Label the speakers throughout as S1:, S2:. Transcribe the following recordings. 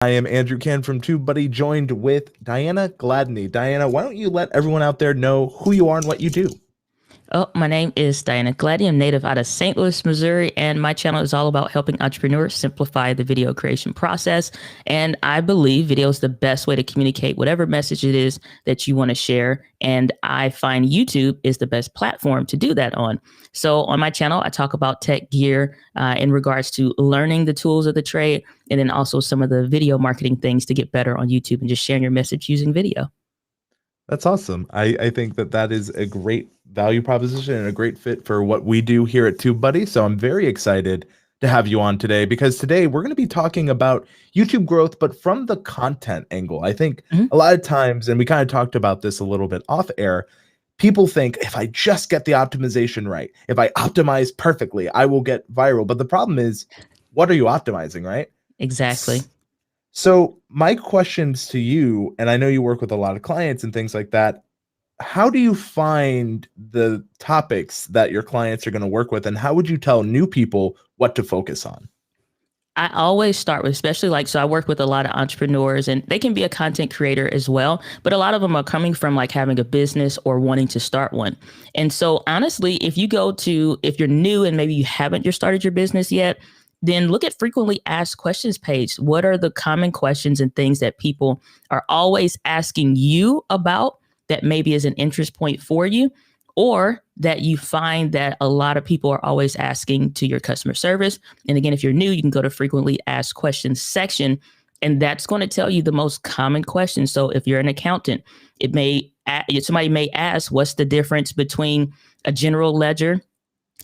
S1: I am Andrew Can from TubeBuddy, joined with Diana Gladney. Diana, why don't you let everyone out there know who you are and what you do?
S2: Oh, my name is Diana Gladney. I'm native out of St. Louis, Missouri, and my channel is all about helping entrepreneurs simplify the video creation process. And I believe video is the best way to communicate whatever message it is that you want to share. And I find YouTube is the best platform to do that on. So on my channel, I talk about tech gear in regards to learning the tools of the trade, and then also some of the video marketing things to get better on YouTube and just sharing your message using video.
S1: That's awesome. I think that is a great value proposition and a great fit for what we do here at TubeBuddy. So I'm very excited to have you on today because today we're going to be talking about YouTube growth, but from the content angle. I think
S2: Mhm.
S1: a lot of times, and we kind of talked about this a little bit off air, people think if I just get the optimization right, if I optimize perfectly, I will get viral. But the problem is, what are you optimizing, right?
S2: Exactly.
S1: So my questions to you, and I know you work with a lot of clients and things like that. How do you find the topics that your clients are going to work with, and how would you tell new people what to focus on?
S2: I always start with, especially so I work with a lot of entrepreneurs and they can be a content creator as well, but a lot of them are coming from like having a business or wanting to start one. And so honestly, if you're new and maybe you haven't just started your business yet, then look at frequently asked questions page. What are the common questions and things that people are always asking you about that maybe is an interest point for you? Or that you find that a lot of people are always asking to your customer service. And again, if you're new, you can go to frequently asked questions section, and that's going to tell you the most common questions. So if you're an accountant, somebody may ask, what's the difference between a general ledger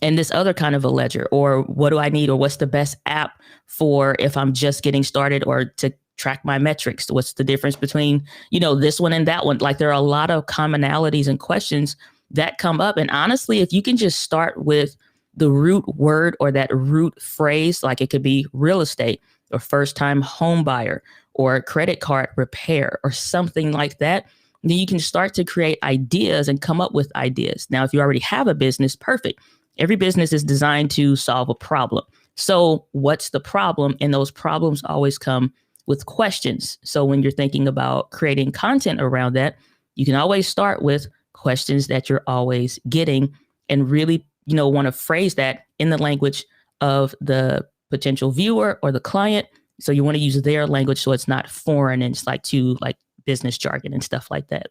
S2: and this other kind of a ledger? Or what do I need? Or what's the best app for if I'm just getting started or to track my metrics? What's the difference between, this one and that one? Like there are a lot of commonalities and questions that come up. And honestly, if you can just start with the root word or that root phrase, like it could be real estate or first time home buyer or credit card repair or something like that, then you can start to create ideas and come up with ideas. Now, if you already have a business, perfect. Every business is designed to solve a problem. So what's the problem? And those problems always come with questions. So when you're thinking about creating content around that, you can always start with questions that you're always getting and really, want to phrase that in the language of the potential viewer or the client. So you want to use their language so it's not foreign and it's like too like business jargon and stuff like that.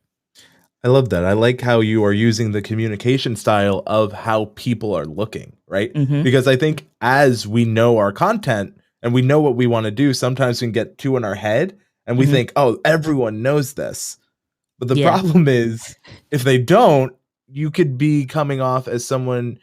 S1: I love that. I like how you are using the communication style of how people are looking, right?
S2: Hmm.
S1: Because I think as we know our content and we know what we want to do, sometimes we can get too in our head and we
S2: Hmm.
S1: think, oh, everyone knows this. But the
S2: Yeah.
S1: problem is, if they don't, you could be coming off as someone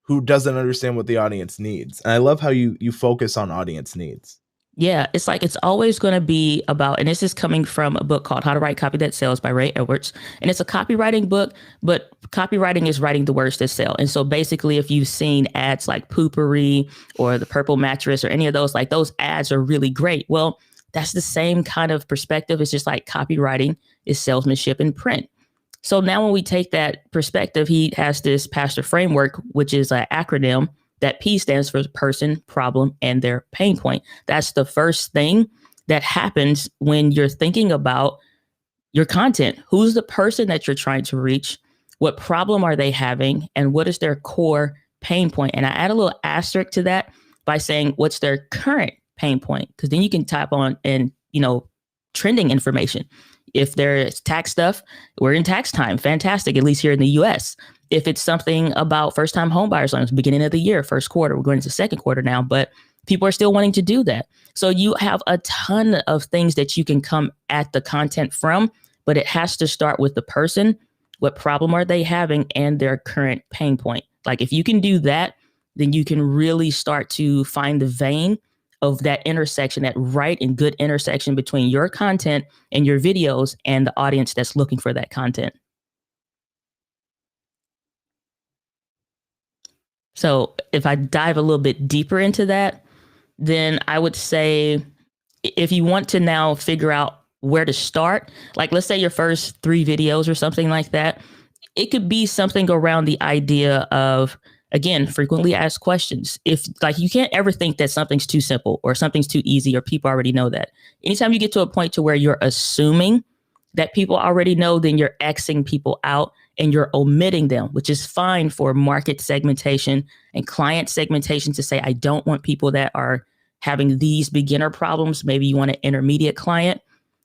S1: who doesn't understand what the audience needs. And I love how you focus on audience needs.
S2: Yeah, it's like it's always going to be about, and this is coming from a book called How to Write Copy That Sells by Ray Edwards. And it's a copywriting book, but copywriting is writing the words that sell. And so basically, if you've seen ads like Poopery or the Purple Mattress or any of those, like those ads are really great. Well, that's the same kind of perspective. It's just like copywriting is salesmanship in print. So now when we take that perspective, he has this pastor framework, which is an acronym that P stands for person, problem, and their pain point. That's the first thing that happens when you're thinking about your content. Who's the person that you're trying to reach? What problem are they having? And what is their core pain point? And I add a little asterisk to that by saying what's their current pain point, because then you can type on and, trending information. If there's tax stuff, we're in tax time. Fantastic, at least here in the US. If it's something about first time home buyers loans, beginning of the year, first quarter, we're going into second quarter now, but people are still wanting to do that. So you have a ton of things that you can come at the content from, but it has to start with the person. What problem are they having and their current pain point? Like if you can do that, then you can really start to find the vein of that intersection, that right and good intersection between your content and your videos and the audience that's looking for that content. So if I dive a little bit deeper into that, then I would say if you want to now figure out where to start, like let's say your first 3 videos or something like that, it could be something around the idea of Again, frequently asked questions. If like you can't ever think that something's too simple or something's too easy or people already know that. Anytime you get to a point to where you're assuming that people already know, then you're Xing people out and you're omitting them, which is fine for market segmentation and client segmentation to say, I don't want people that are having these beginner problems. Maybe you want an intermediate client.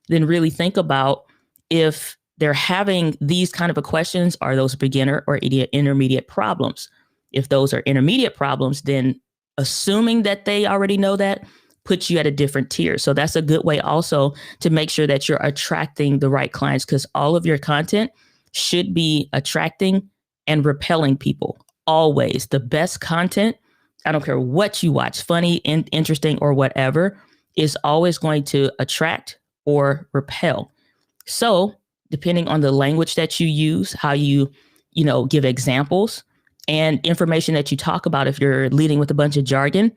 S2: Then really think about if they're having these kind of questions, are those beginner or intermediate problems? If those are intermediate problems, then assuming that they already know that puts you at a different tier. So that's a good way also to make sure that you're attracting the right clients, because all of your content should be attracting and repelling people. Always the best content, I don't care what you watch, funny, interesting, or whatever, is always going to attract or repel. So depending on the language that you use, how you give examples and information that you talk about, if you're leading with a bunch of jargon,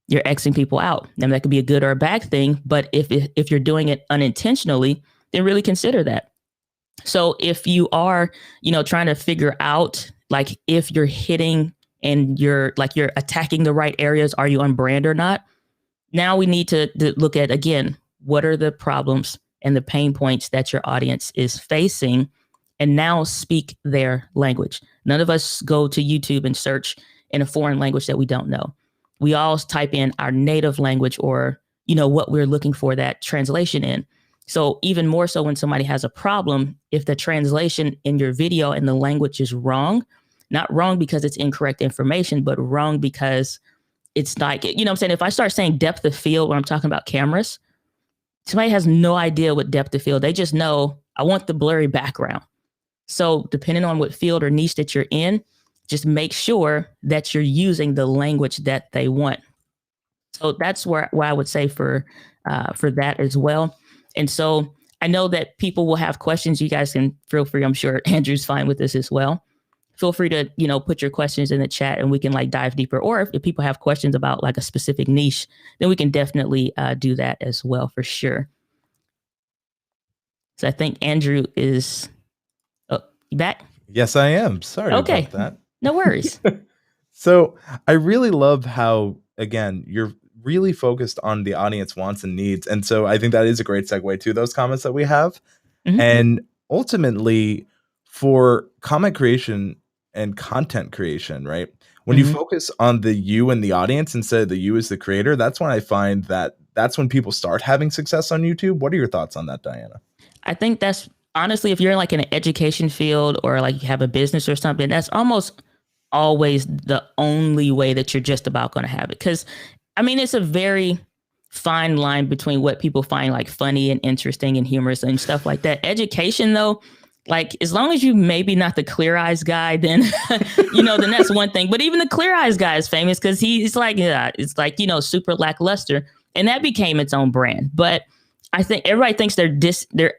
S2: you're Xing people out. And that could be a good or a bad thing. But if you're doing it unintentionally, then really consider that. So if you are, trying to figure out like if you're hitting and you're attacking the right areas, are you on brand or not? Now we need to look at, again, what are the problems and the pain points that your audience is facing, and now speak their language. None of us go to YouTube and search in a foreign language that we don't know. We all type in our native language or, what we're looking for that translation in. So even more so when somebody has a problem, if the translation in your video and the language is wrong, not wrong because it's incorrect information, but wrong because it's like, what I'm saying? If I start saying depth of field when I'm talking about cameras, somebody has no idea what depth of field. They just know I want the blurry background. So depending on what field or niche that you're in, just make sure that you're using the language that they want. So that's where I would say for that as well. And so I know that people will have questions. You guys can feel free. I'm sure Andrew's fine with this as well. Feel free to, put your questions in the chat and we can like dive deeper. Or if people have questions about like a specific niche, then we can definitely do that as well for sure. So I think Andrew is you back?
S1: Yes, I am. Sorry about that.
S2: No worries.
S1: So I really love how, again, you're really focused on the audience wants and needs. And so I think that is a great segue to those comments that we have. Mm-hmm. And ultimately for comment creation and content creation, right? When you focus on the you and the audience instead of the you as the creator, that's when I find that's when people start having success on YouTube. What are your thoughts on that, Diana?
S2: I think that's honestly, if you're in like an education field or like you have a business or something, that's almost always the only way that you're just about going to have it. Because I mean, it's a very fine line between what people find like funny and interesting and humorous and stuff like that. Education, though, like as long as you maybe not the Clear Eyes guy, then then that's one thing. But even the Clear Eyes guy is famous because he's like, it's like super lackluster, and that became its own brand. But I think everybody thinks they're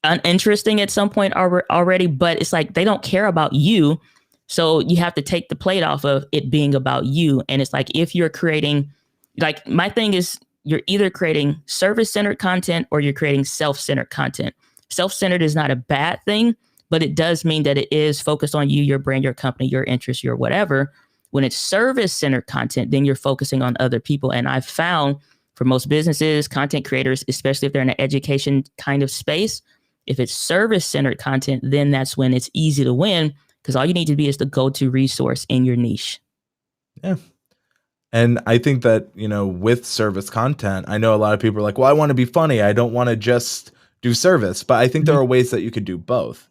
S2: uninteresting at some point already, but it's like they don't care about you. So you have to take the plate off of it being about you. And it's like if you're creating, like my thing is you're either creating service-centered content or you're creating self-centered content. Self-centered is not a bad thing, but it does mean that it is focused on you, your brand, your company, your interests, your whatever. When it's service-centered content, then you're focusing on other people. And I've found for most businesses, content creators, especially if they're in an education kind of space, if it's service-centered content, then that's when it's easy to win because all you need to be is the go-to resource in your niche.
S1: Yeah. And I think that, with service content, I know a lot of people are like, well, I want to be funny. I don't want to just do service. But I think there are ways that you could do both.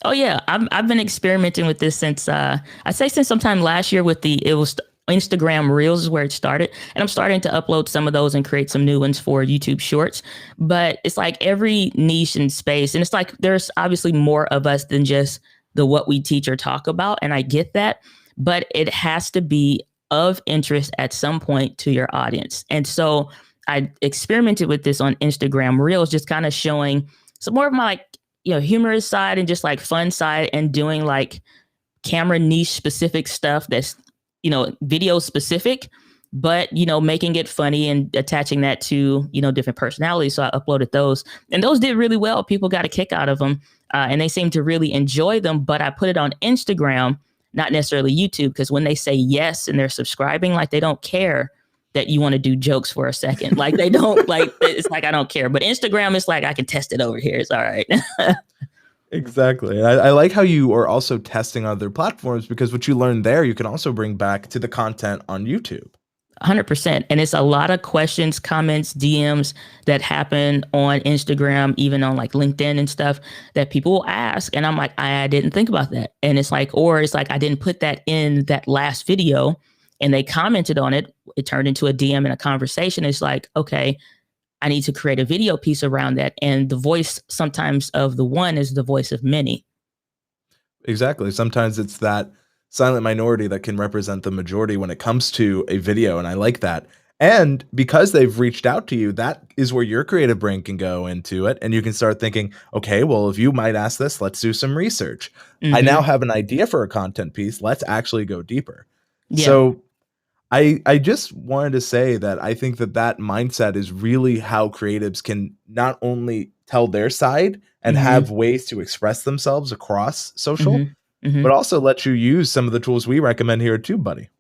S2: Oh, yeah. I've been experimenting with this since, I'd say since sometime last year with it was Instagram Reels is where it started. And I'm starting to upload some of those and create some new ones for YouTube Shorts. But it's like every niche and space. And it's like there's obviously more of us than just the what we teach or talk about. And I get that. But it has to be of interest at some point to your audience. And so I experimented with this on Instagram Reels, just kind of showing some more of my like, humorous side and just like fun side and doing like camera niche specific stuff that's video specific, but, making it funny and attaching that to, different personalities. So I uploaded those and those did really well. People got a kick out of them and they seemed to really enjoy them. But I put it on Instagram not necessarily YouTube, because when they say yes and they're subscribing, like they don't care that you want to do jokes for a second. Like they don't like, it's like, I don't care. But Instagram is like, I can test it over here. It's all right.
S1: Exactly. I like how you are also testing other platforms, because what you learn there, you can also bring back to the content on YouTube.
S2: 100%. And it's a lot of questions, comments, DMs that happen on Instagram, even on like LinkedIn and stuff, that people will ask. And I'm like, I didn't think about that. And it's like, or it's like, I didn't put that in that last video, and they commented on it. It turned into a DM and a conversation. It's like, okay, I need to create a video piece around that. And the voice sometimes of the one is the voice of many.
S1: Exactly. Sometimes it's that silent minority that can represent the majority when it comes to a video. And I like that. And because they've reached out to you, that is where your creative brain can go into it. And you can start thinking, okay, well, if you might ask this, let's do some research. I now have an idea for a content piece. Let's actually go deeper.
S2: Yeah.
S1: So I just wanted to say that I think that that mindset is really how creatives can not only tell their side and have ways to express themselves across social, but also let you use some of the tools we recommend here too, buddy.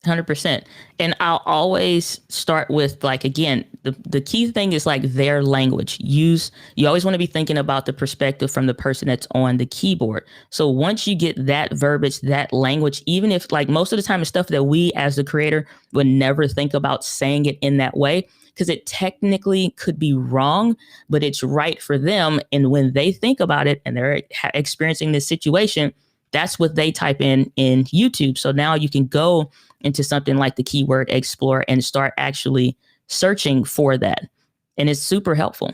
S2: 100%. And I'll always start with, like, again, the key thing is like their language. You always want to be thinking about the perspective from the person that's on the keyboard. So once you get that verbiage, that language, even if like most of the time it's stuff that we as the creator would never think about saying it in that way, because it technically could be wrong, but it's right for them. And when they think about it and they're experiencing this situation, that's what they type in YouTube. So now you can go into something like the keyword explorer and start actually searching for that. And it's super helpful.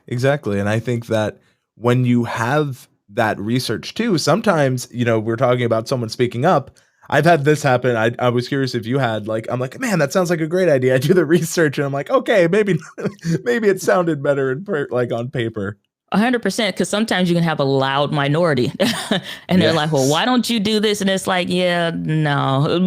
S1: Exactly. And I think that when you have that research too, sometimes, we're talking about someone speaking up. I've had this happen. I was curious if you had, like, I'm like, man, that sounds like a great idea. I do the research and I'm like, okay, maybe it sounded better like on paper.
S2: 100%, because sometimes you can have a loud minority and they're like, well, why don't you do this? And it's like, yeah, no.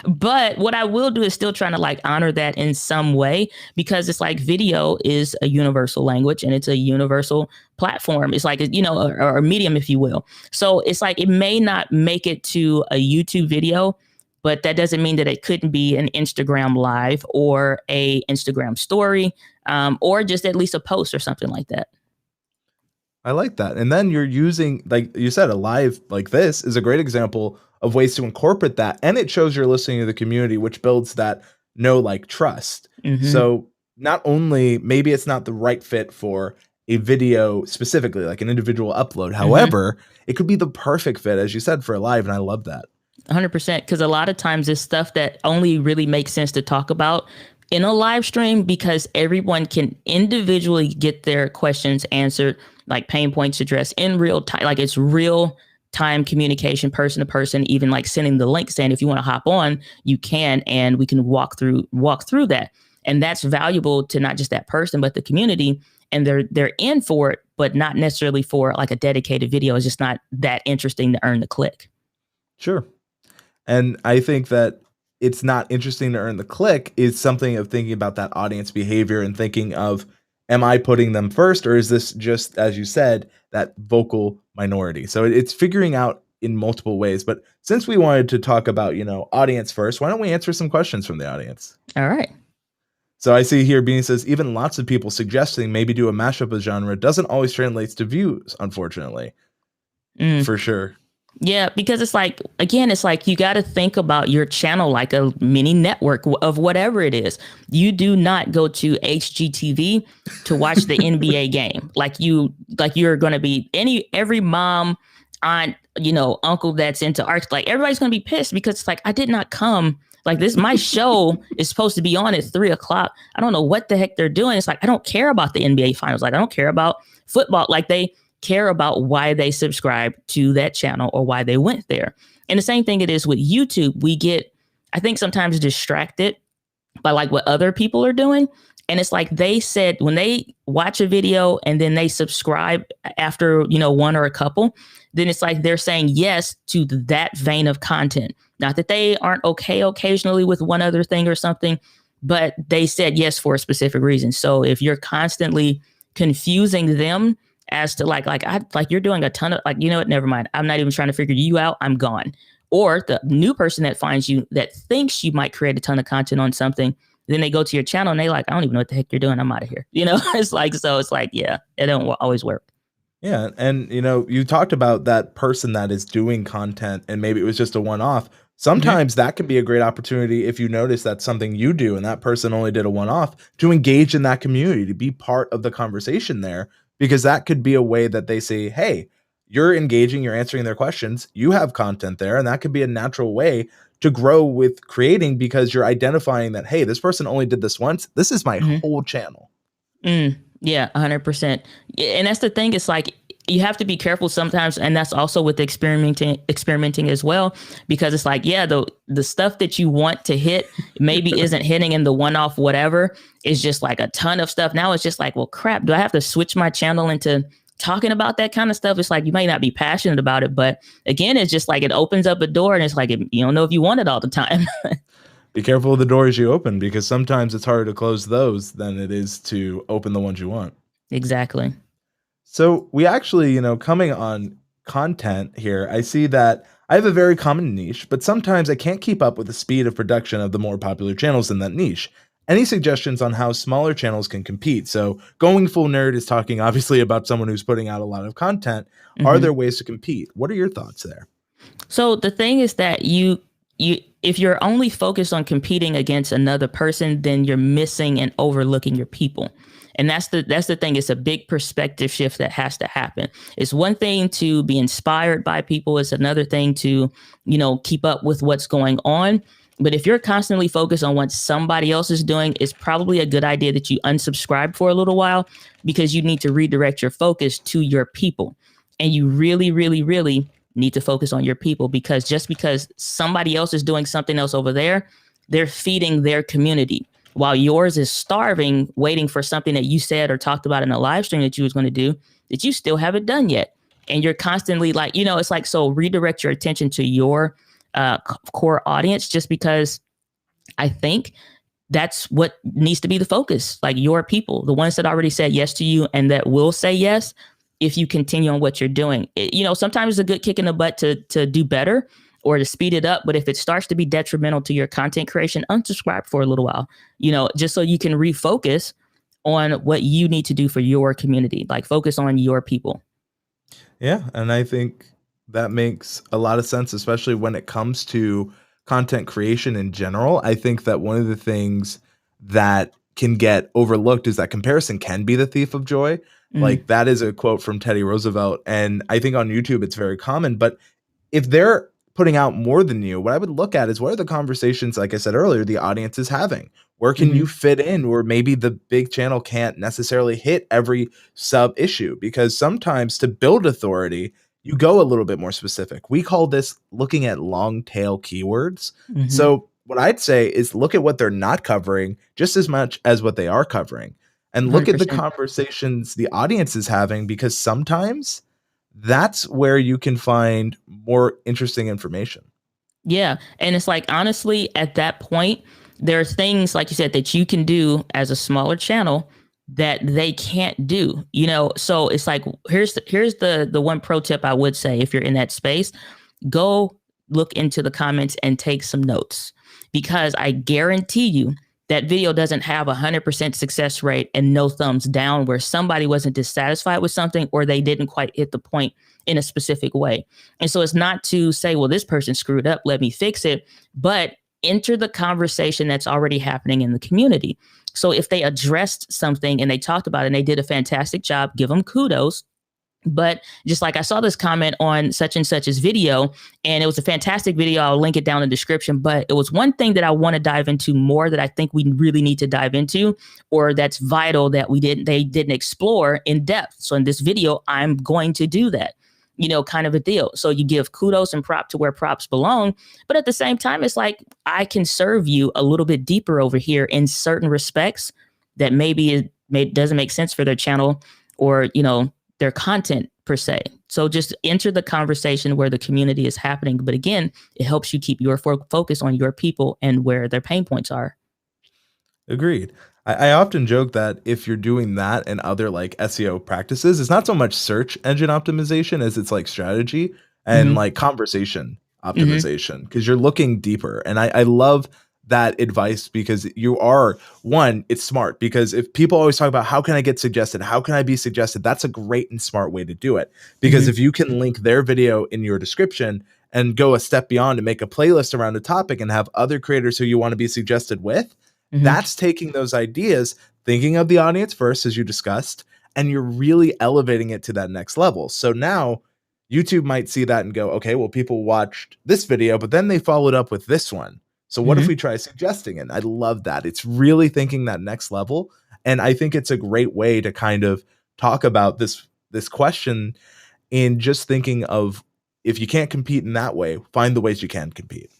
S2: But what I will do is still trying to like honor that in some way, because it's like video is a universal language and it's a universal platform. It's like, or a medium, if you will. So it's like, it may not make it to a YouTube video, but that doesn't mean that it couldn't be an Instagram live or a Instagram story, or just at least a post or something like that.
S1: I like that. And then you're using, like you said, a live like this is a great example of ways to incorporate that. And it shows you're listening to the community, which builds that trust. So not only maybe it's not the right fit for a video specifically, like an individual upload. However, it could be the perfect fit, as you said, for a live. And I love that.
S2: 100%. Because a lot of times it's stuff that only really makes sense to talk about in a live stream, because everyone can individually get their questions answered, like pain points addressed in real time. Like it's real time communication, person to person, even like sending the link saying, if you want to hop on, you can, and we can walk through that. And that's valuable to not just that person, but the community. And they're in for it, but not necessarily for like a dedicated video. It's just not that interesting to earn the click.
S1: Sure. And I think that it's not interesting to earn the click is something of thinking about that audience behavior and thinking of, am I putting them first, or is this just, as you said, that vocal minority? So it's figuring out in multiple ways. But since we wanted to talk about, audience first, why don't we answer some questions from the audience?
S2: All right.
S1: So I see here, Beanie says, even lots of people suggesting maybe do a mashup of genre doesn't always translate to views, unfortunately. For sure.
S2: Yeah, because it's like, again, it's like you got to think about your channel like a mini network of whatever it is. You do not go to HGTV to watch the NBA game. You're going to be every mom, aunt, uncle that's into art. Like everybody's going to be pissed because it's like, I did not come. Like this, my show is supposed to be on at 3:00. I don't know what the heck they're doing. It's like, I don't care about the NBA finals. Like I don't care about football. Like they care about why they subscribe to that channel or why they went there. And the same thing it is with YouTube. We get, I think, sometimes distracted by like what other people are doing. And it's like they said, when they watch a video and then they subscribe after, one or a couple, then it's like they're saying yes to that vein of content. Not that they aren't okay occasionally with one other thing or something, but they said yes for a specific reason. So if you're constantly confusing them as to like you're doing a ton of like, you know what, never mind. I'm not even trying to figure you out. I'm gone. Or the new person that finds you that thinks you might create a ton of content on something, then they go to your channel and they like, I don't even know what the heck you're doing. I'm out of here. It's like, so it's like, yeah, it don't always work.
S1: Yeah, and you talked about that person that is doing content and maybe it was just a one-off.
S2: Hmm.
S1: Sometimes that could be a great opportunity if you notice that's something you do and that person only did a one-off to engage in that community, to be part of the conversation there, because that could be a way that they say, "Hey, you're engaging, you're answering their questions, you have content there," and that could be a natural way to grow with creating because you're identifying that, "Hey, this person only did this once. This is my
S2: Hmm.
S1: whole channel."
S2: Yeah, 100%. And that's the thing. It's like you have to be careful sometimes, and that's also with experimenting as well, because it's like, yeah, the stuff that you want to hit maybe isn't hitting in the one off whatever. It's just like a ton of stuff. Now it's just like, well, crap. Do I have to switch my channel into talking about that kind of stuff? It's like you might not be passionate about it, but again, it's just like it opens up a door, and it's like you don't know if you want it all the time.
S1: Be careful of the doors you open because sometimes it's harder to close those than it is to open the ones you want.
S2: Exactly.
S1: So we actually, coming on content here, I see that I have a very common niche, but sometimes I can't keep up with the speed of production of the more popular channels in that niche. Any suggestions on how smaller channels can compete? So going full nerd is talking obviously about someone who's putting out a lot of content. Are
S2: Hmm.
S1: there ways to compete? What are your thoughts there?
S2: So the thing is that you if you're only focused on competing against another person, then you're missing and overlooking your people. And that's the thing. It's a big perspective shift that has to happen. It's one thing to be inspired by people. It's another thing to, keep up with what's going on. But if you're constantly focused on what somebody else is doing, it's probably a good idea that you unsubscribe for a little while, because you need to redirect your focus to your people. And you really, really, really need to focus on your people, because just because somebody else is doing something else over there, they're feeding their community while yours is starving, waiting for something that you said or talked about in a live stream that you was going to do that you still haven't done yet. And you're constantly like, it's like, so redirect your attention to your core audience, just because I think that's what needs to be the focus. Like your people, the ones that already said yes to you and that will say yes if you continue on what you're doing. Sometimes it's a good kick in the butt to do better or to speed it up. But if it starts to be detrimental to your content creation, unsubscribe for a little while, just so you can refocus on what you need to do for your community. Like focus on your people.
S1: Yeah, and I think that makes a lot of sense, especially when it comes to content creation in general. I think that one of the things that can get overlooked is that comparison can be the thief of joy.
S2: Mm,
S1: Like that is a quote from Teddy Roosevelt, and I think on YouTube it's very common, but if they're putting out more than you, what I would look at is what are the conversations, like I said earlier, the audience is having? Where can
S2: mm-hmm,
S1: you fit in? Or maybe the big channel can't necessarily hit every sub issue because sometimes to build authority, you go a little bit more specific. We call this looking at long tail keywords.
S2: mm-hmm,
S1: So, what I'd say is look at what they're not covering just as much as what they are covering, and look at the
S2: 100%.
S1: conversations the audience is having because sometimes that's where you can find more interesting information.
S2: Yeah. And it's like, honestly, at that point, there are things, like you said, that you can do as a smaller channel that they can't do, So it's like, here's the one pro tip I would say if you're in that space, go look into the comments and take some notes, because I guarantee you that video doesn't have 100% success rate and no thumbs down where somebody wasn't dissatisfied with something or they didn't quite hit the point in a specific way. And so it's not to say, well, this person screwed up, let me fix it, but enter the conversation that's already happening in the community. So if they addressed something and they talked about it and they did a fantastic job, give them kudos. But just like I saw this comment on such and such's video, and it was a fantastic video. I'll link it down in the description. But it was one thing that I want to dive into more that I think we really need to dive into, or that's vital that they didn't explore in depth. So in this video, I'm going to do that. Kind of a deal. So you give kudos and prop to where props belong. But at the same time, it's like I can serve you a little bit deeper over here in certain respects that doesn't make sense for their channel or, their content per se. So just enter the conversation where the community is happening. But again, it helps you keep your focus on your people and where their pain points are.
S1: Agreed. I often joke that if you're doing that and other like SEO practices, it's not so much search engine optimization as it's like strategy and
S2: Hmm.
S1: like conversation
S2: Hmm.
S1: optimization because you're looking deeper. And I love that advice because you are one, it's smart because if people always talk about how can I get suggested, how can I be suggested, that's a great and smart way to do it. Because
S2: Hmm.
S1: if you can link their video in your description and go a step beyond and make a playlist around a topic and have other creators who you want to be suggested with,
S2: Hmm.
S1: that's taking those ideas, thinking of the audience first, as you discussed, and you're really elevating it to that next level. So now YouTube might see that and go, okay, well, people watched this video, but then they followed up with this one. So what if
S2: Hmm.
S1: we try suggesting it? I love that. It's really thinking that next level. And I think it's a great way to kind of talk about this question in just thinking of if you can't compete in that way, find the ways you can compete.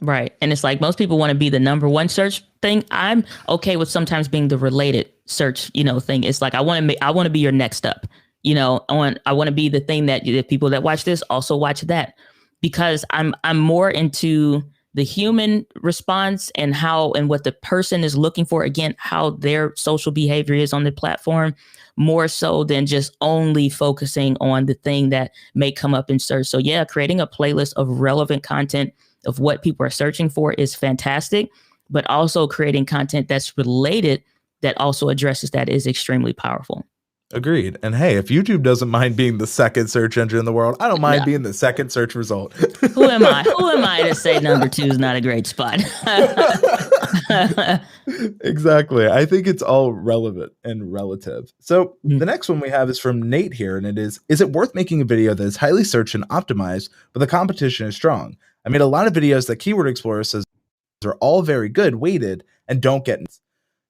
S2: Right. And it's like most people want to be the number one search thing. I'm okay with sometimes being the related search, thing. It's like I want to be your next up. I want to be the thing that the people that watch this also watch that, because I'm more into the human response and how and what the person is looking for, again, how their social behavior is on the platform, more so than just only focusing on the thing that may come up in search. So yeah, creating a playlist of relevant content of what people are searching for is fantastic, but also creating content that's related that also addresses that is extremely powerful.
S1: Agreed. And hey, if YouTube doesn't mind being the second search engine in the world, I don't mind
S2: No,
S1: being the second search result.
S2: who am I? Who am I to say number two is not a great spot?
S1: Exactly. I think it's all relevant and relative. So the next one we have is from Nate here, and it is it worth making a video that is highly searched and optimized, but the competition is strong? I made a lot of videos that Keyword Explorer says are all very good, weighted, and don't get.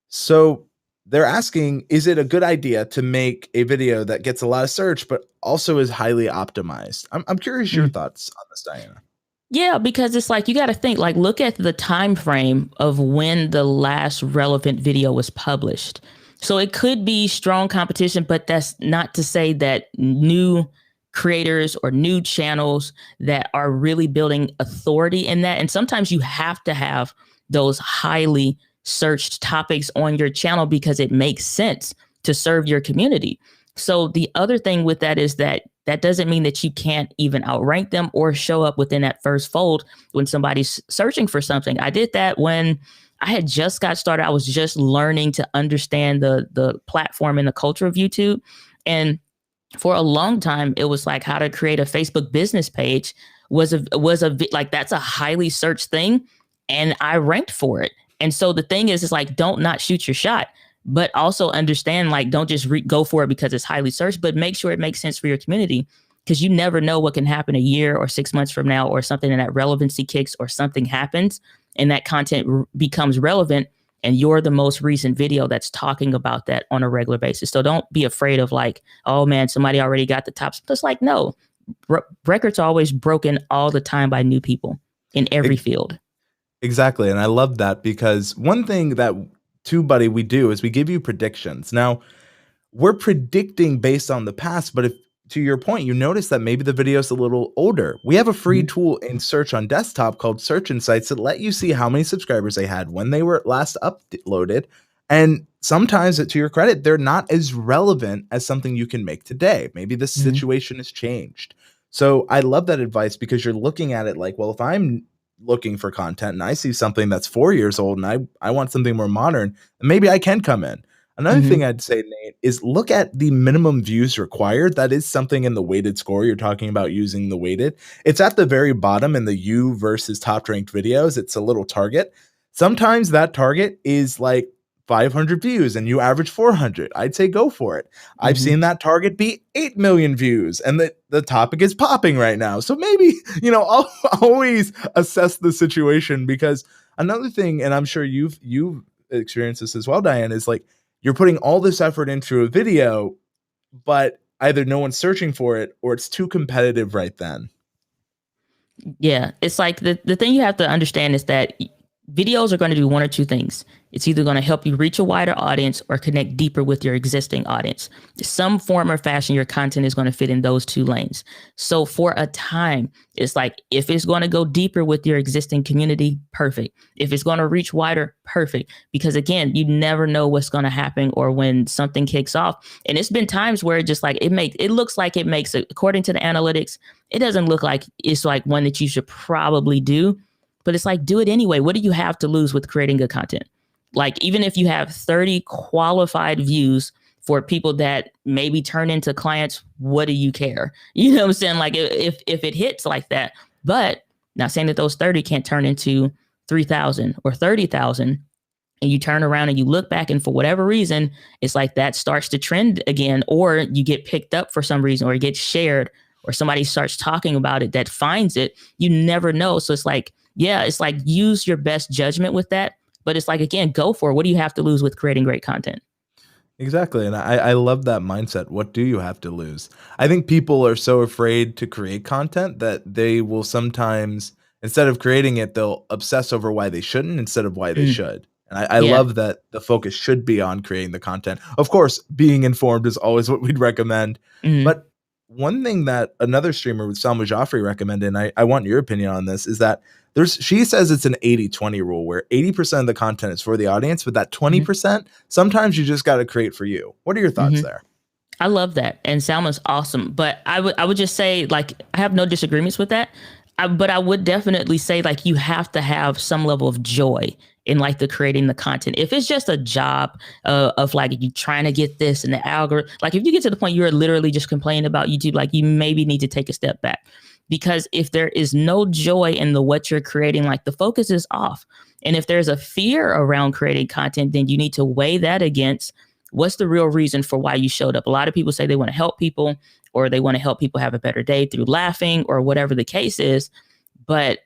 S1: So they're asking, is it a good idea to make a video that gets a lot of search, but also is highly optimized? I'm curious your thoughts on this, Diana.
S2: Yeah, because it's like you got to think, like, look at the time frame of when the last relevant video was published. So it could be strong competition, but that's not to say that new creators or new channels that are really building authority in that. And sometimes you have to have those highly searched topics on your channel because it makes sense to serve your community. So the other thing with that is that that doesn't mean that you can't even outrank them or show up within that first fold when somebody's searching for something. I did that when I had just got started. I was just learning to understand the platform and the culture of YouTube. And for a long time, it was like how to create a Facebook business page was a like that's a highly searched thing, and I ranked for it. And so the thing is, it's like don't not shoot your shot, but also understand like don't just go for it because it's highly searched, but make sure it makes sense for your community, because you never know what can happen a year or 6 months from now, or something, and that relevancy kicks or something happens and that content becomes relevant, and you're the most recent video that's talking about that on a regular basis. So don't be afraid of like, oh man, somebody already got the top. It's like, no, records are always broken all the time by new people in every
S1: E-
S2: field.
S1: Exactly. And I love that because one thing that TubeBuddy we do is we give you predictions. Now, we're predicting based on the past, but if to your point, you notice that maybe the video is a little older. We have a free
S2: Mhm.
S1: tool in search on desktop called Search Insights that let you see how many subscribers they had when they were last uploaded. And sometimes, to your credit, they're not as relevant as something you can make today. Maybe the
S2: Mhm.
S1: situation has changed. So I love that advice because you're looking at it like, well, if I'm looking for content and I see something that's 4 years old and I want something more modern, maybe I can come in. Another thing
S2: Mhm.
S1: I'd say, Nate, is look at the minimum views required. That is something in the weighted score. You're talking about using the weighted. It's at the very bottom in the U versus top ranked videos. It's a little target. Sometimes that target is like 500 views and you average 400. I'd say go for it. I've
S2: Mhm.
S1: seen that target be 8 million views and the topic is popping right now. So maybe, I'll always assess the situation because another thing, and I'm sure you've experienced this as well, Diane, is like you're putting all this effort into a video, but either no one's searching for it or it's too competitive right then.
S2: Yeah, it's like the thing you have to understand is that Videos are going to do one or two things. It's either going to help you reach a wider audience or connect deeper with your existing audience. Some form or fashion, your content is going to fit in those two lanes. So for a time, it's like if it's going to go deeper with your existing community, perfect. If it's going to reach wider, perfect. Because again, you never know what's going to happen or when something kicks off. And it's been times where it just like it looks like it makes it, according to the analytics, it doesn't look like it's like one that you should probably do, but it's like, do it anyway. What do you have to lose with creating good content? Like, even if you have 30 qualified views for people that maybe turn into clients, what do you care? You know what I'm saying? Like, if it hits like that, but not saying that those 30 can't turn into 3,000 or 30,000, and you turn around and you look back and for whatever reason, it's like that starts to trend again, or you get picked up for some reason, or it gets shared, or somebody starts talking about it that finds it, you never know. So it's like, yeah, it's like use your best judgment with that. But it's like, again, go for it. What do you have to lose with creating great content?
S1: Exactly, and I love that mindset. What do you have to lose? I think people are so afraid to create content that they will sometimes, instead of creating it, they'll obsess over why they shouldn't instead of why they
S2: Mm,
S1: should. And I
S2: yeah.
S1: love that the focus should be on creating the content. Of course, being informed is always what we'd recommend.
S2: Mm,
S1: But one thing that another streamer with Salma Joffrey recommended, and I want your opinion on this, is that she says it's an 80-20 rule where 80% of the content is for the audience, but that
S2: hmm
S1: 20%, sometimes you just got to create for you. What are your thoughts
S2: hmm
S1: there?
S2: I love that, and Salma's awesome. But I would just say, like, I have no disagreements with that. But I would definitely say, like, you have to have some level of joy in like the creating the content. If it's just a job of like you trying to get this and the algorithm, like if you get to the point you're literally just complaining about YouTube, like you maybe need to take a step back, because if there is no joy in the what you're creating, like the focus is off. And if there's a fear around creating content, then you need to weigh that against what's the real reason for why you showed up. A lot of people say they want to help people, or they want to help people have a better day through laughing, or whatever the case is. But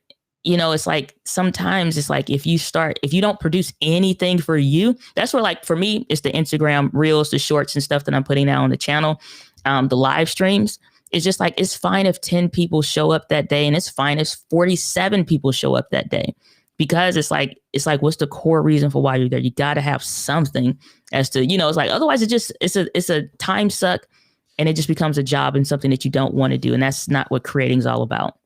S2: it's like sometimes it's like if you don't produce anything for you, that's where, like, for me, it's the Instagram reels, the shorts and stuff that I'm putting out on the channel, the live streams. It's just like, it's fine if 10 people show up that day, and it's fine if 47 people show up that day, because it's like what's the core reason for why you're there? You got to have something as to, it's like, otherwise it's a time suck, and it just becomes a job and something that you don't want to do, and that's not what creating is all about.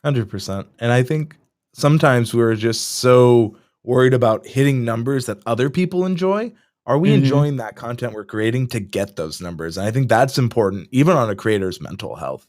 S1: 100%. And I think sometimes we're just so worried about hitting numbers that other people enjoy. Are we
S2: Mm-hmm.
S1: enjoying that content we're creating to get those numbers? And I think that's important, even on a creator's mental health.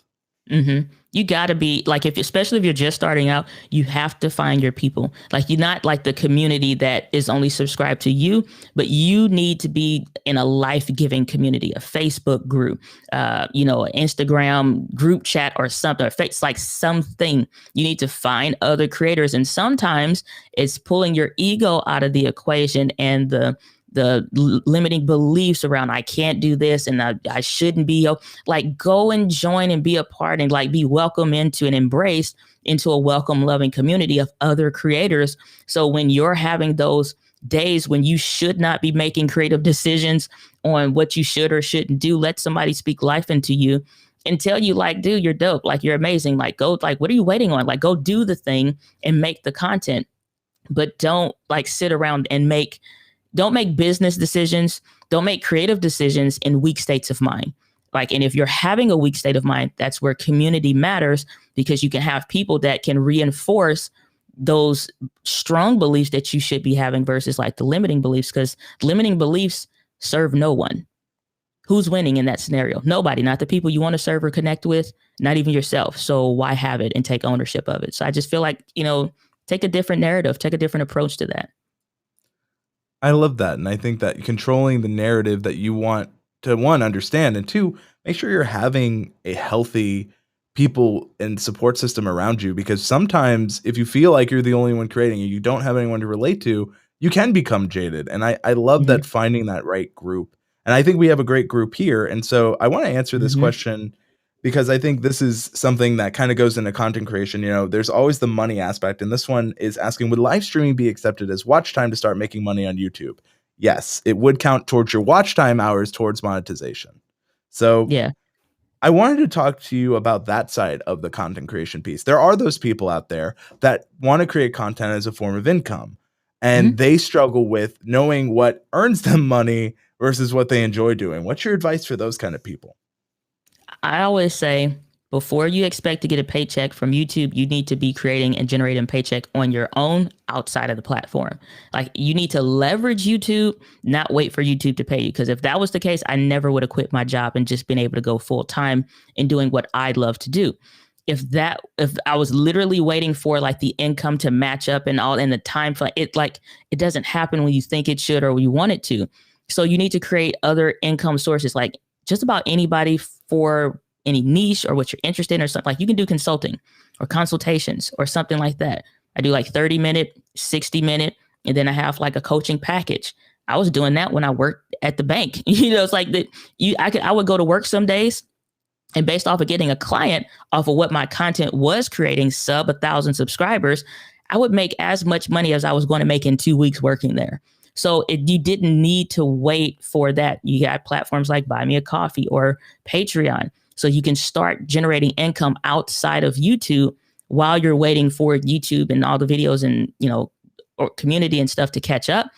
S2: You got to be like, if especially if you're just starting out, you have to find your people. Like, you're not like the community that is only subscribed to you, but you need to be in a life-giving community, a Facebook group, an Instagram group chat or something. It's like something. You need to find other creators, and sometimes it's pulling your ego out of the equation, and the limiting beliefs around I can't do this and I shouldn't be, like, go and join and be a part and like be welcome into and embraced into a welcome, loving community of other creators. So when you're having those days when you should not be making creative decisions on what you should or shouldn't do, let somebody speak life into you and tell you, like, dude, you're dope, like, you're amazing, like, go, like, what are you waiting on? Like, go do the thing and make the content. But don't like sit around and don't make business decisions, don't make creative decisions in weak states of mind. Like, and if you're having a weak state of mind, that's where community matters, because you can have people that can reinforce those strong beliefs that you should be having versus like the limiting beliefs, because limiting beliefs serve no one. Who's winning in that scenario? Nobody, not the people you want to serve or connect with, not even yourself. So why have it and take ownership of it? So I just feel like, take a different narrative, take a different approach to that.
S1: I love that, and I think that controlling the narrative that you want to, 1, understand, and 2, make sure you're having a healthy people and support system around you, because sometimes if you feel like you're the only one creating and you don't have anyone to relate to, you can become jaded, and I love
S2: Mm-hmm.
S1: that, finding that right group, and I think we have a great group here, and so I wanna answer this
S2: Mm-hmm.
S1: question because I think this is something that kinda goes into content creation. There's always the money aspect, and this one is asking, would live streaming be accepted as watch time to start making money on YouTube? Yes, it would count towards your watch time hours towards monetization. So,
S2: Yeah.
S1: I wanted to talk to you about that side of the content creation piece. There are those people out there that want to create content as a form of income, and
S2: Mhm.
S1: they struggle with knowing what earns them money versus what they enjoy doing. What's your advice for those kind of people?
S2: I always say before you expect to get a paycheck from YouTube, you need to be creating and generating paycheck on your own outside of the platform. Like you need to leverage YouTube, not wait for YouTube to pay you. Because if that was the case, I never would have quit my job and just been able to go full time in doing what I love to do. If I was literally waiting for like the income to match up and all and the time for it, like it doesn't happen when you think it should or when you want it to. So you need to create other income sources. Like just about anybody for any niche or what you're interested in or something. Like you can do consulting or consultations or something like that. I do like 30-minute, 60-minute, and then I have like a coaching package. I was doing that when I worked at the bank. It's like that I would go to work some days and based off of getting a client off of what my content was creating, sub 1,000 subscribers, I would make as much money as I was going to make in 2 weeks working there. So you didn't need to wait for that. You got platforms like Buy Me a Coffee or Patreon. So you can start generating income outside of YouTube while you're waiting for YouTube and all the videos and, or community and stuff to catch up.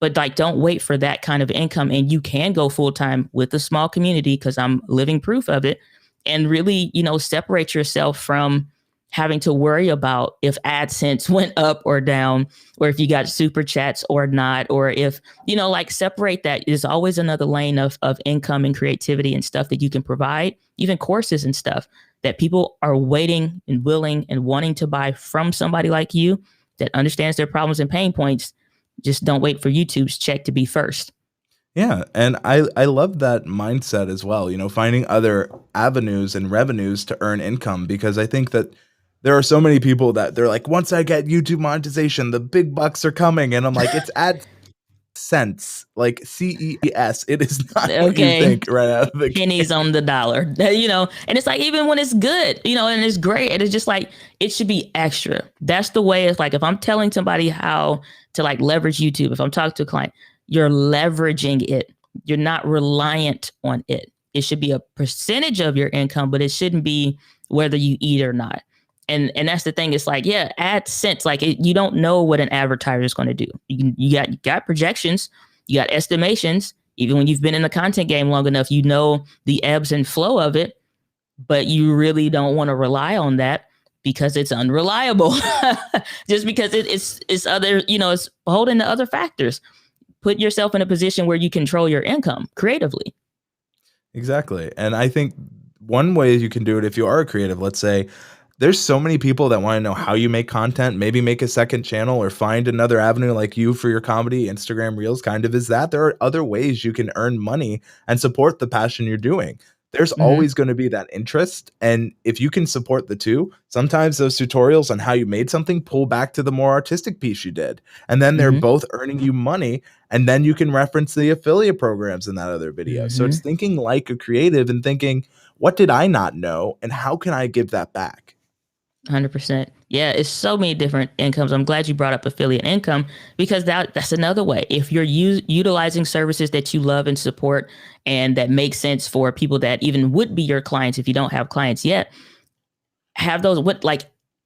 S2: But like, don't wait for that kind of income. And you can go full time with a small community because I'm living proof of it and really, separate yourself from having to worry about if AdSense went up or down, or if you got super chats or not, or if, like separate that. There's always another lane of income and creativity and stuff that you can provide, even courses and stuff that people are waiting and willing and wanting to buy from somebody like you that understands their problems and pain points. Just don't wait for YouTube's check to be first.
S1: Yeah, and I love that mindset as well, finding other avenues and revenues to earn income because I think that there are so many people that they're like, once I get YouTube monetization, the big bucks are coming. And I'm like, it's AdSense, like CES. It is not what you
S2: Okay.
S1: think right out of the
S2: Pennies
S1: gate.
S2: on the dollar, and it's like, even when it's good, and it's great, and it's just like, it should be extra. That's the way. It's like, if I'm telling somebody how to like leverage YouTube, if I'm talking to a client, you're leveraging it. You're not reliant on it. It should be a percentage of your income, but it shouldn't be whether you eat or not. And that's the thing. It's like, yeah, AdSense, like you don't know what an advertiser is going to do. You got projections, you got estimations. Even when you've been in the content game long enough, you know the ebbs and flow of it, but you really don't want to rely on that because it's unreliable. Just because it's other, it's holding to other factors. Put yourself in a position where you control your income creatively.
S1: Exactly. And I think one way you can do it if you are a creative, let's say there's so many people that want to know how you make content, maybe make a second channel or find another avenue like you for your comedy. Instagram Reels kind of is that. There are other ways you can earn money and support the passion you're doing. There's
S2: Mm-hmm.
S1: always going to be that interest. And if you can support the two, sometimes those tutorials on how you made something pull back to the more artistic piece you did. And then they're
S2: Mm-hmm.
S1: both earning you money. And then you can reference the affiliate programs in that other video. So it's
S2: Mm-hmm.
S1: thinking like a creative and thinking, what did I not know? And how can I give that back?
S2: 100%. Yeah, it's so many different incomes. I'm glad you brought up affiliate income because that's another way. If you're utilizing services that you love and support and that make sense for people that even would be your clients if you don't have clients yet, have those what like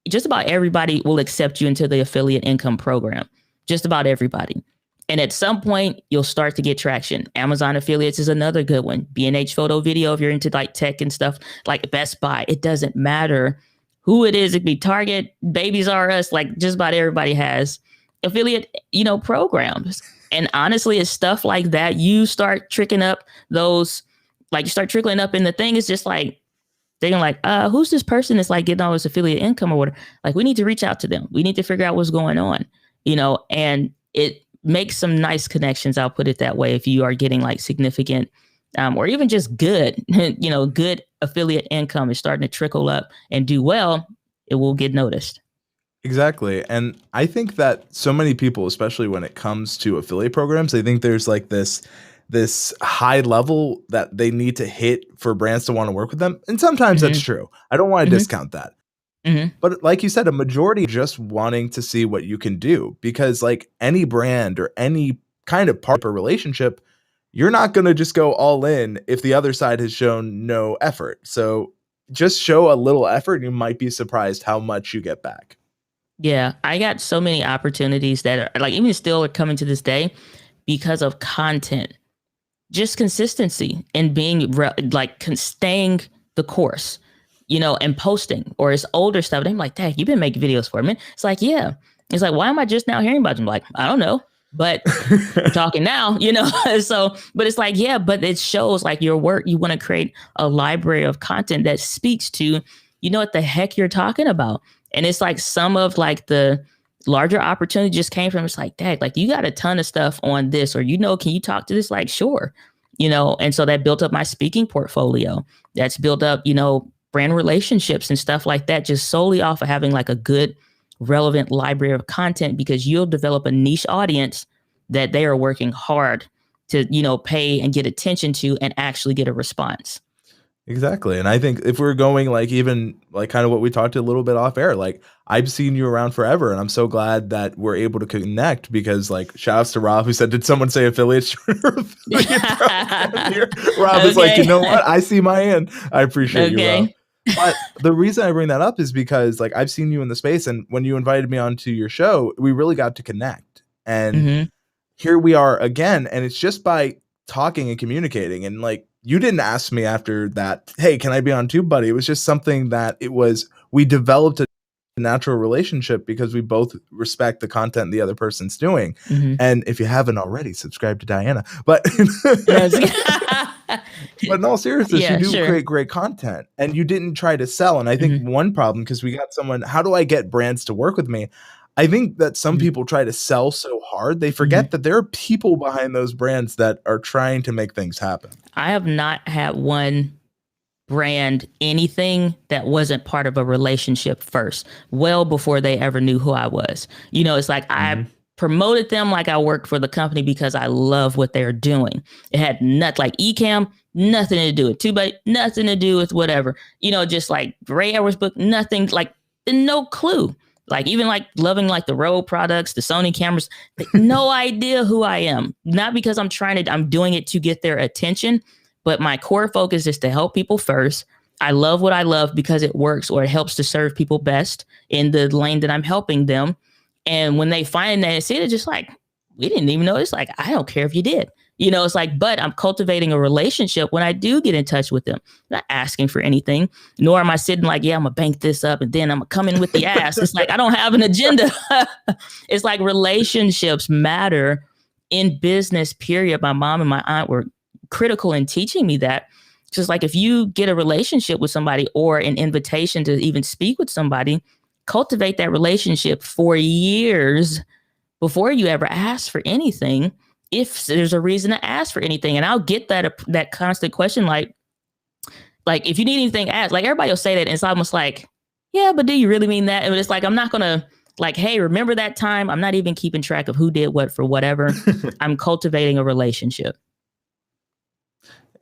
S2: just about everybody will accept you into the affiliate income program. Just about everybody. And at some point, you'll start to get traction. Amazon affiliates is another good one. B&H Photo Video, if you're into like tech and stuff, like Best Buy, it doesn't matter who it is. It could be Target, Babies R Us, like just about everybody has affiliate, programs. And honestly, it's stuff like that. You start tricking up those, like you start trickling up in the thing. It's just like, they're like, who's this person that's like getting all this affiliate income or whatever? Like, we need to reach out to them. We need to figure out what's going on, and it makes some nice connections. I'll put it that way. If you are getting like significant or even just good, good affiliate income is starting to trickle up and do well, it will get noticed.
S1: Exactly. And I think that so many people, especially when it comes to affiliate programs, they think there's like this high level that they need to hit for brands to want to work with them. And sometimes that's
S2: Mm-hmm.
S1: true. I don't want to
S2: Mm-hmm.
S1: discount that.
S2: Mm-hmm.
S1: But like you said, a majority just wanting to see what you can do because like any brand or any kind of partner relationship, you're not going to just go all in if the other side has shown no effort. So just show a little effort and you might be surprised how much you get back.
S2: Yeah, I got so many opportunities that are like even still are coming to this day because of content, just consistency and being staying the course, and posting or it's older stuff. And I'm like, dang, you've been making videos for a minute. It's like, yeah. It's like, why am I just now hearing about them? Like, I don't know, but I'm talking now, so, but it's like, yeah, but it shows like your work. You want to create a library of content that speaks to, what the heck you're talking about. And it's like some of like the larger opportunity just came from, it's like, dad, like you got a ton of stuff on this, or, can you talk to this? Like, sure. And so that built up my speaking portfolio. That's built up, brand relationships and stuff like that, just solely off of having like a good, relevant library of content, because you'll develop a niche audience that they are working hard to, pay and get attention to and actually get a response.
S1: Exactly. And I think if we're going like even like kind of what we talked a little bit off air, like I've seen you around forever and I'm so glad that we're able to connect because like shout outs to Rob who said, did someone say affiliates? Rob is like, you know what? I see my end. I appreciate you, Rob. But the reason I bring that up is because like I've seen you in the space and when you invited me onto your show, we really got to connect. And here we are again. And it's just by talking and communicating and like, you didn't ask me after that, hey, can I be on TubeBuddy? It was just something that we developed a natural relationship because we both respect the content the other person's doing. And if you haven't already, subscribe to Diana. But in all seriousness, you do create great content and you didn't try to sell. And I think one problem, because we got someone, how do I get brands to work with me? I think that some people try to sell so hard, they forget that there are people behind those brands that are trying to make things happen.
S2: I have not had one brand anything that wasn't part of a relationship first, well before they ever knew who I was. It's like I promoted them like I worked for the company because I love what they're doing. It had nothing like Ecamm, nothing to do with TubeBuddy, nothing to do with whatever, just like Ray Edwards book, nothing, like no clue. Like even like loving like the Rode products, the Sony cameras, no idea who I am. Not because I'm doing it to get their attention, but my core focus is to help people first. I love what I love because it works or it helps to serve people best in the lane that I'm helping them. And when they find that and see it, it's just like, we didn't even know. It's like, I don't care if you did. It's like, but I'm cultivating a relationship when I do get in touch with them. I'm not asking for anything, nor am I sitting like, yeah, I'm gonna bank this up and then I'm gonna come in with the ass. It's like, I don't have an agenda. It's like relationships matter in business, period. My mom and my aunt were critical in teaching me that. Just like if you get a relationship with somebody or an invitation to even speak with somebody, cultivate that relationship for years before you ever ask for anything. If there's a reason to ask for anything, and I'll get that constant question, like if you need anything, ask. Like everybody will say that, and it's almost like, yeah, but do you really mean that? And it's like, I'm not gonna like, hey, remember that time? I'm not even keeping track of who did what for whatever. I'm cultivating a relationship.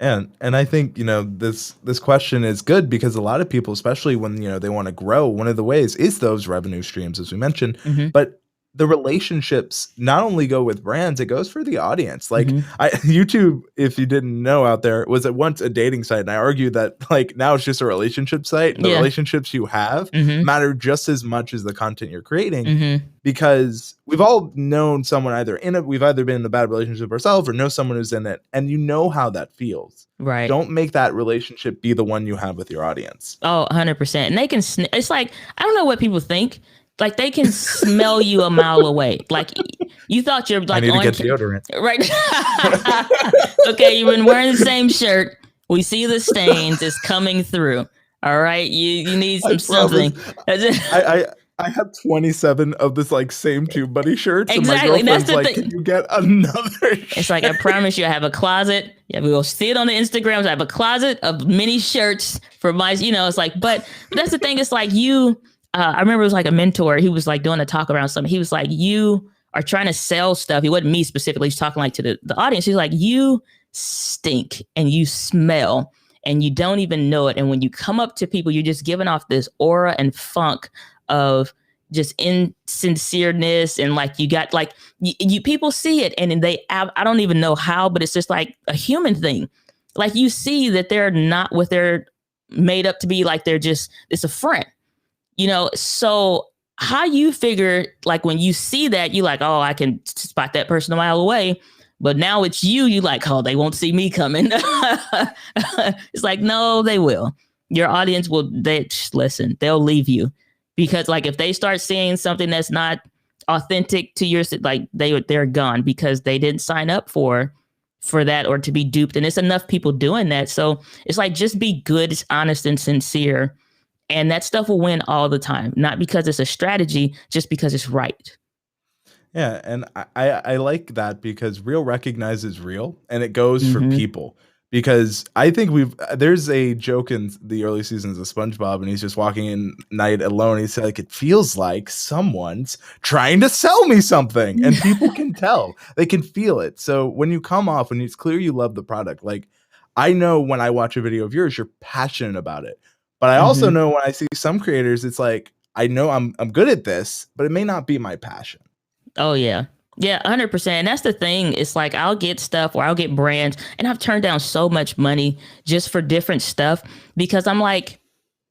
S1: And I think this question is good because a lot of people, especially when they want to grow, one of the ways is those revenue streams, as we mentioned, but the relationships not only go with brands, it goes for the audience. Like YouTube, if you didn't know out there, was at once a dating site. And I argue that like now it's just a relationship site. The relationships you have matter just as much as the content you're creating because we've all known someone we've either been in a bad relationship ourselves or know someone who's in it. And you know how that feels.
S2: Right.
S1: Don't make that relationship be the one you have with your audience.
S2: Oh, 100%. And they can, it's like, I don't know what people think. Like they can smell you a mile away. Like you thought you're like,
S1: I need to get deodorant.
S2: Right. Okay. You've been wearing the same shirt. We see the stains. It's coming through. All right. You need something.
S1: I have 27 of this like same TubeBuddy shirts.
S2: Exactly.
S1: And my girlfriend's like, can you get another shirt?
S2: It's like, I promise you, I have a closet. Yeah, we will see it on the Instagrams. I have a closet of many shirts for my, it's like, but that's the thing. It's like I remember it was like a mentor. He was like doing a talk around something. He was like, you are trying to sell stuff. He wasn't me specifically. He's talking like to the audience. He's like, you stink and you smell and you don't even know it. And when you come up to people, you're just giving off this aura and funk of just insincereness, and like you got like you people see it, and they I don't even know how, but it's just like a human thing. Like you see that they're not what they're made up to be. Like they're just it's a front, So how you figure like when you see that you like, oh, I can spot that person a mile away. But now it's you like, oh, they won't see me coming. It's like, no, they will. Your audience will, listen, they'll leave you because like if they start seeing something that's not authentic to your, like they're gone because they didn't sign up for that or to be duped. And it's enough people doing that. So it's like, just be good, honest and sincere. And that stuff will win all the time, not because it's a strategy, just because it's right.
S1: Yeah, and I like that because real recognizes real, and it goes for
S2: Mm-hmm.
S1: people. Because I think there's a joke in the early seasons of SpongeBob, and he's just walking in night alone. He's like, it feels like someone's trying to sell me something, and people can tell, they can feel it. So when you come off, when it's clear you love the product, like I know when I watch a video of yours, you're passionate about it. But I also
S2: Mm-hmm.
S1: know when I see some creators, it's like I know I'm good at this, but it may not be my passion.
S2: Oh yeah. Yeah, 100%. And that's the thing. It's like I'll get stuff or I'll get brands and I've turned down so much money just for different stuff because I'm like,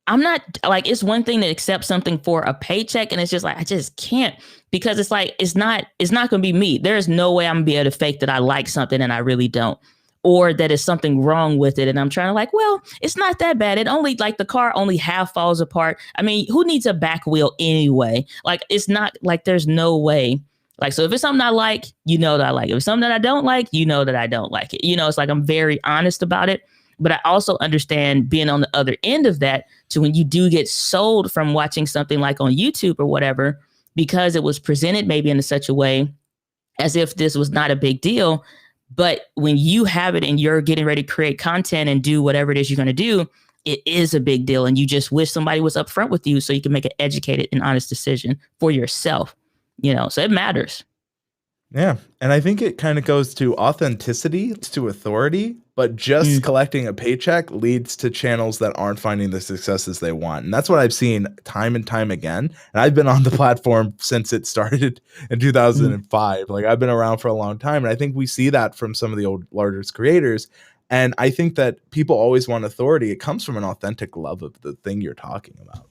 S2: I'm not like, it's one thing to accept something for a paycheck. And it's just like, I just can't because it's like, it's not going to be me. There's no way I'm going to be able to fake that I like something and I really don't. Or that is something wrong with it. And I'm trying to like, well, it's not that bad. It only like the car only half falls apart. I mean, who needs a back wheel anyway? Like, it's not like there's no way. Like, so if it's something I like, that I like it. If it's something that I don't like, that I don't like it. It's like I'm very honest about it. But I also understand being on the other end of that to when you do get sold from watching something like on YouTube or whatever, because it was presented maybe in such a way as if this was not a big deal. But when you have it and you're getting ready to create content and do whatever it is you're going to do, it is a big deal. And you just wish somebody was upfront with you so you can make an educated and honest decision for yourself. So it matters.
S1: Yeah. And I think it kind of goes to authenticity, to authority, but just
S2: Mm.
S1: collecting a paycheck leads to channels that aren't finding the successes they want. And that's what I've seen time and time again. And I've been on the platform since it started in
S2: Mm.
S1: 2005. Like I've been around for a long time. And I think we see that from some of the old largest creators. And I think that people always want authority. It comes from an authentic love of the thing you're talking about.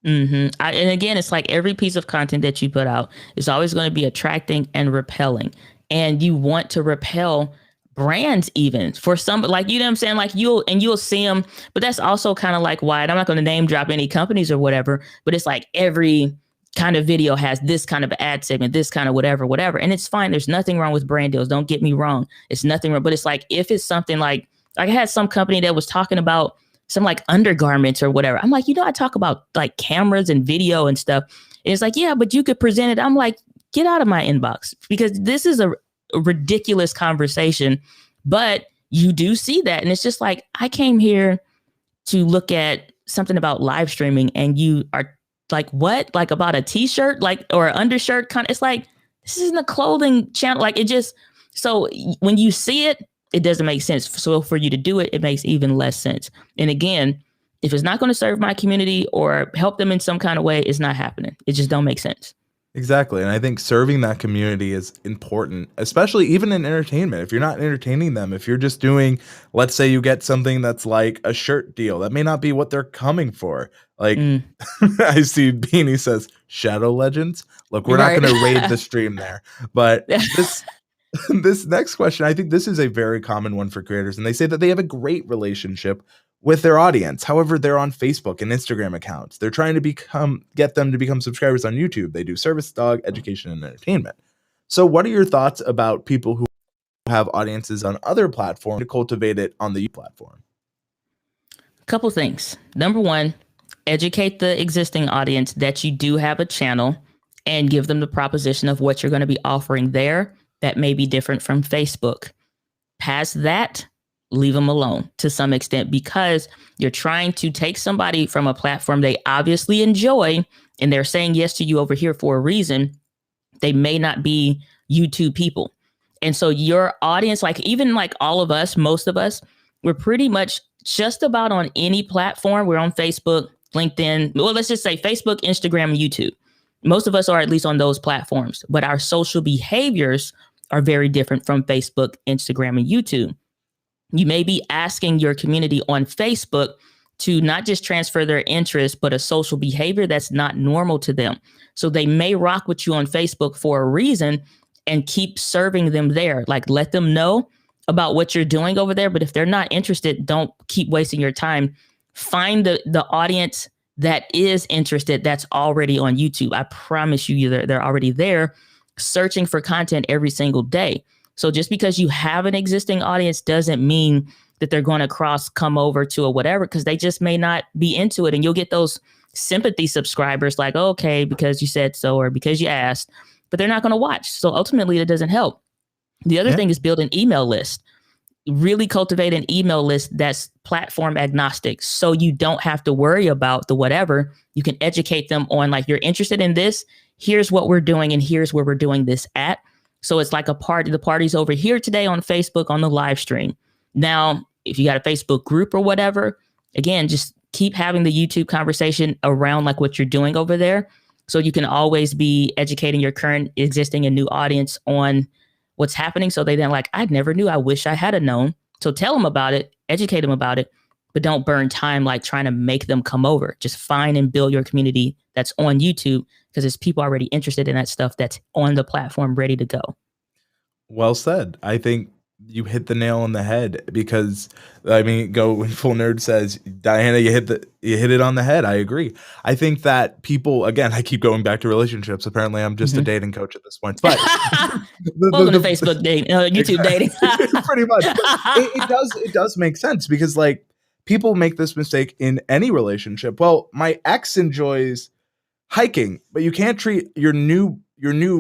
S2: And again, it's like every piece of content that you put out is always going to be attracting and repelling. And you want to repel brands even for some, like, you know what I'm saying? Like you'll see them, but that's also kind of like why I'm not going to name drop any companies or whatever, but it's like every kind of video has this kind of ad segment, this kind of whatever. And it's fine. There's nothing wrong with brand deals. Don't get me wrong. It's nothing wrong. But it's like, if it's something like I had some company that was talking about some like undergarments or whatever. I'm like, I talk about like cameras and video and stuff. And it's like, yeah, but you could present it. I'm like, get out of my inbox because this is a ridiculous conversation. But you do see that. And it's just like, I came here to look at something about live streaming and you are like, what? Like about a t-shirt, like, or an undershirt kind of, it's like, this isn't a clothing channel. Like it just, so when you see it, it doesn't make sense. So for you to do it, it makes even less sense. And again, if it's not going to serve my community or help them in some kind of way, it's not happening. It just don't make sense.
S1: Exactly. And I think serving that community is important, especially even in entertainment. If you're not entertaining them, if you're just doing, let's say you get something that's like a shirt deal, that may not be what they're coming for. Like
S2: Mm.
S1: I see Beanie says Shadow Legends. Look, we're not
S2: Right.
S1: going to raid the stream there, but this next question, I think this is a very common one for creators, and they say that they have a great relationship with their audience. However, they're on Facebook and Instagram accounts. They're trying to get them to become subscribers on YouTube. They do service dog, education, and entertainment. So what are your thoughts about people who have audiences on other platforms to cultivate it on the YouTube platform?
S2: Couple things. Number one, educate the existing audience that you do have a channel and give them the proposition of what you're going to be offering there that may be different from Facebook. Past that, leave them alone to some extent because you're trying to take somebody from a platform they obviously enjoy and they're saying yes to you over here for a reason. They may not be YouTube people. And so your audience, like even like all of us, most of us, we're pretty much just about on any platform. We're on Facebook, LinkedIn. Well, let's just say Facebook, Instagram, and YouTube. Most of us are at least on those platforms, but our social behaviors are very different from Facebook, Instagram, and YouTube. You may be asking your community on Facebook to not just transfer their interest, but a social behavior that's not normal to them. So they may rock with you on Facebook for a reason and keep serving them there. Like, let them know about what you're doing over there. But if they're not interested, don't keep wasting your time. Find the audience that is interested that's already on YouTube. I promise you, they're already there searching for content every single day. So just because you have an existing audience doesn't mean that they're going to come over to a whatever, because they just may not be into it. And you'll get those sympathy subscribers like, okay, because you said so, or because you asked, but they're not going to watch. So ultimately it doesn't help. The other thing is build an email list. Really cultivate an email list that's platform agnostic. So you don't have to worry about the whatever. You can educate them on, like, you're interested in this. Here's what we're doing. And here's where we're doing this at. So it's like a party. The party's over here today on Facebook on the live stream. Now, if you got a Facebook group or whatever, again, just keep having the YouTube conversation around like what you're doing over there. So you can always be educating your current, existing, and new audience on what's happening. So they then like, I never knew. I wish I had known. So tell them about it, educate them about it, but don't burn time like trying to make them come over. Just find and build your community that's on YouTube, because there's people already interested in that stuff that's on the platform ready to go.
S1: Well said. I think you hit the nail on the head, because I mean, when Full Nerd says, Diana, you hit it on the head. I agree. I think that people, again, I keep going back to relationships. Apparently I'm just a dating coach at this point, but
S2: welcome to Facebook dating, YouTube dating.
S1: Pretty much. It does make sense, because like people make this mistake in any relationship. Well, my ex enjoys hiking, but you can't treat your new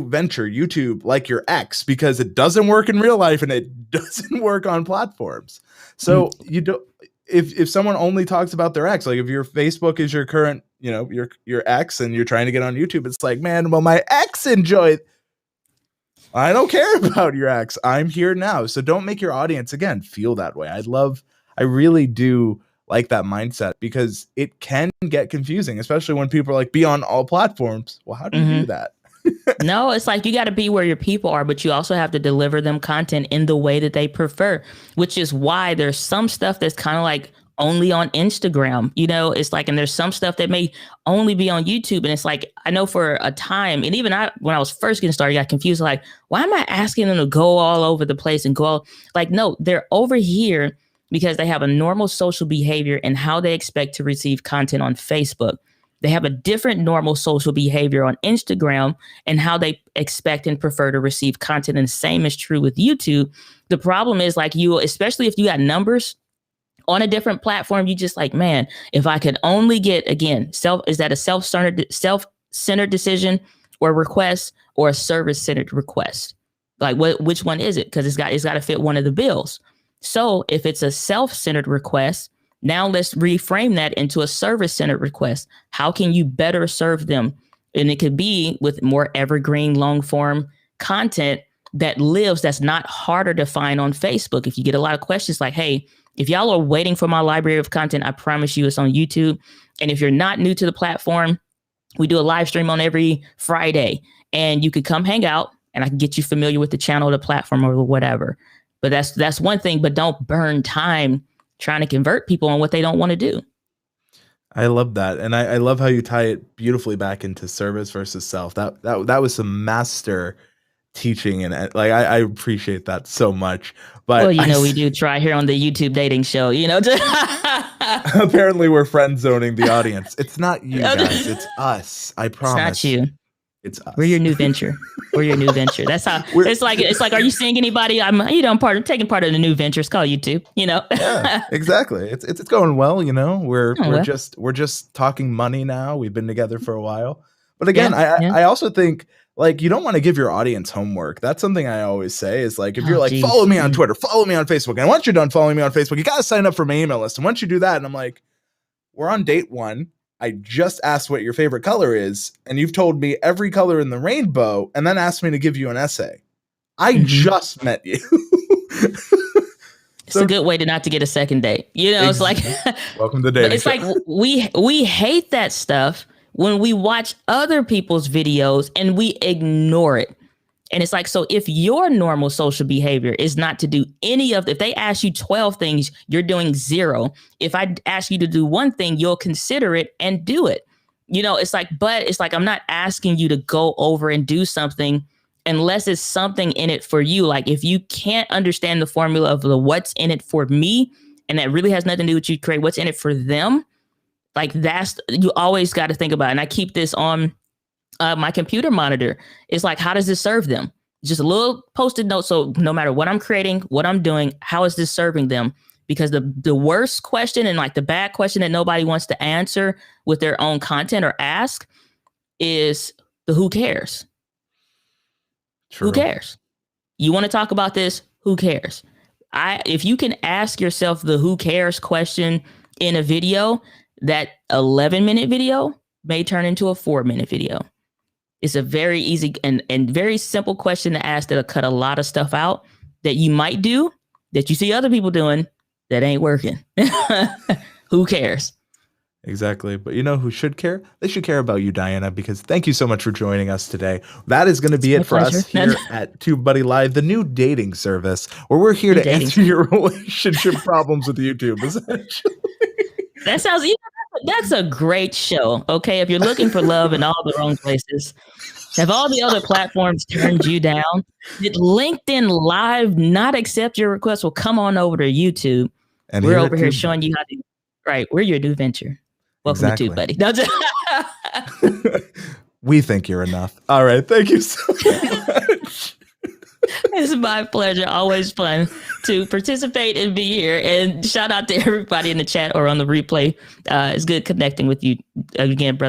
S1: venture, YouTube, like your ex, because it doesn't work in real life and it doesn't work on platforms. So you don't, if someone only talks about their ex, like if your Facebook is your current, your ex, and you're trying to get on YouTube, it's like, man, well, my ex enjoyed. I don't care about your ex. I'm here now. So don't make your audience, again, feel that way. I really do like that mindset, because it can get confusing, especially when people are like, be on all platforms. Well, how do you do that?
S2: No, it's like you got to be where your people are, but you also have to deliver them content in the way that they prefer, which is why there's some stuff that's kind of like only on Instagram. It's like, and there's some stuff that may only be on YouTube. And it's like, I know for a time, and even when I was first getting started, I got confused. Like, why am I asking them to go all over the place and like, no, they're over here because they have a normal social behavior and how they expect to receive content on Facebook. They have a different normal social behavior on Instagram and how they expect and prefer to receive content. And the same is true with YouTube. The problem is, like, especially if you got numbers on a different platform, you just like, man, if I could only get, again, is that a self-centered decision or request, or a service-centered request? Like, which one is it? Because it's got to fit one of the bills. So if it's a self-centered request, now let's reframe that into a service-centered request. How can you better serve them? And it could be with more evergreen, long-form content that's not harder to find on Facebook. If you get a lot of questions like, hey, if y'all are waiting for my library of content, I promise you it's on YouTube. And if you're not new to the platform, we do a live stream on every Friday, and you could come hang out and I can get you familiar with the channel, the platform, or whatever. But that's one thing, but don't burn time trying to convert people on what they don't want to do.
S1: I love that. And I love how you tie it beautifully back into service versus self. That was some master teaching, and like I appreciate that so much. But
S2: we do try here on the YouTube dating show,
S1: apparently we're friend zoning the audience. It's not you guys, it's us. I promise.
S2: It's not you.
S1: It's us.
S2: We're your new venture. That's how it's like, are you seeing anybody? I'm taking part of the new venture. It's called YouTube,
S1: Yeah, exactly. It's going well, we're just talking money now. We've been together for a while. But again, I also think, like, you don't want to give your audience homework. That's something I always say, is like, if you're like, follow me on Twitter, follow me on Facebook. And once you're done following me on Facebook, you got to sign up for my email list. And once you do that, and I'm like, we're on date 1. I just asked what your favorite color is, and you've told me every color in the rainbow, and then asked me to give you an essay. I just met you.
S2: It's a good way not to get a second date. It's like,
S1: welcome to dating.
S2: It's like we hate that stuff when we watch other people's videos and we ignore it. And it's like, so if your normal social behavior is not to do any of, if they ask you 12 things, you're doing 0. If I ask you to do one thing, you'll consider it and do it. It's like, but it's like, I'm not asking you to go over and do something unless it's something in it for you. Like if you can't understand the formula of the what's in it for me, and that really has nothing to do with you create what's in it for them, like you always got to think about it. And I keep this on my computer monitor. It's like, how does this serve them? Just a little post-it note. So no matter what I'm creating, what I'm doing, how is this serving them? Because the worst question and like the bad question that nobody wants to answer with their own content or ask is the who cares? True. Who cares? You want to talk about this? Who cares? If you can ask yourself the who cares question in a video, that 11-minute video may turn into a 4-minute video. It's a very easy and very simple question to ask that'll cut a lot of stuff out that you might do, that you see other people doing, that ain't working. Who cares?
S1: Exactly. But you know who should care? They should care about you, Diana, because thank you so much for joining us today. That is going to be it for us here at TubeBuddy Live, the new dating service, where we're here to answer your relationship problems with YouTube, essentially.
S2: That sounds, that's a great show. Okay. If you're looking for love in all the wrong places, have all the other platforms turned you down? Did LinkedIn Live not accept your request? Well, come on over to YouTube. And we're over here showing you how to, right. We're your new venture. Welcome to TubeBuddy.
S1: We think you're enough. All right. Thank you so much.
S2: It's my pleasure. Always fun to participate and be here. And shout out to everybody in the chat or on the replay. It's good connecting with you again, brother.